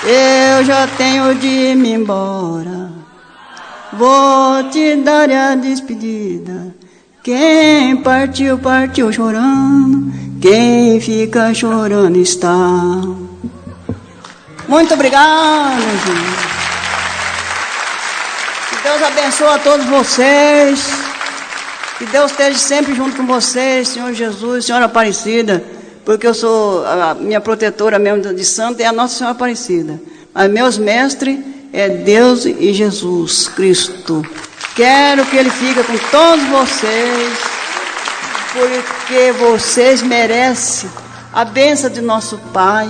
Eu já tenho de me embora, vou te dar a despedida. Quem partiu, partiu chorando, quem fica chorando está. Muito obrigado, gente. Que Deus abençoe a todos vocês. Que Deus esteja sempre junto com vocês, Senhor Jesus, Senhora Aparecida. Porque eu sou a minha protetora mesmo de santo, é a Nossa Senhora Aparecida. Mas meus mestres é Deus e Jesus Cristo. Quero que Ele fique com todos vocês, porque vocês merecem a bênção de nosso Pai.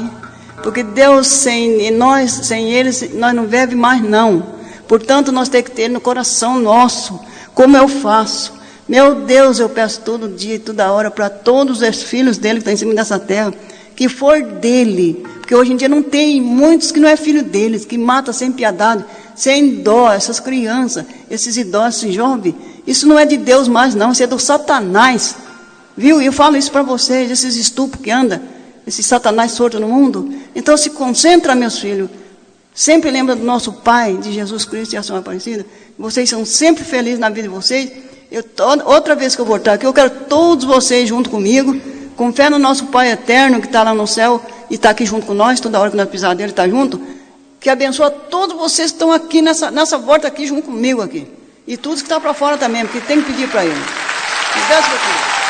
Porque Deus sem nós, sem Ele, nós não vivemos mais não. Portanto, nós temos que ter Ele no coração nosso, como eu faço. Meu Deus, eu peço todo dia e toda hora para todos os filhos dele que estão em cima dessa terra, que for dele, porque hoje em dia não tem muitos que não é filho deles, que mata sem piedade, sem dó, essas crianças, esses idosos, esses jovens, isso não é de Deus mais não, isso é do Satanás, viu? E eu falo isso para vocês, esses estupros que andam, esses Satanás soltos no mundo. Então se concentra, meus filhos, sempre lembra do nosso Pai, de Jesus Cristo e a Senhora Aparecida, vocês são sempre felizes na vida de vocês. Outra vez que eu voltar aqui, eu quero todos vocês junto comigo, com fé no nosso Pai eterno, que está lá no céu, e está aqui junto com nós, toda hora que nós precisar dele, está junto, que abençoa todos vocês que estão aqui, nessa volta aqui, junto comigo aqui, e todos que estão para fora também, porque tem que pedir para ele. Que Deus te abençoe.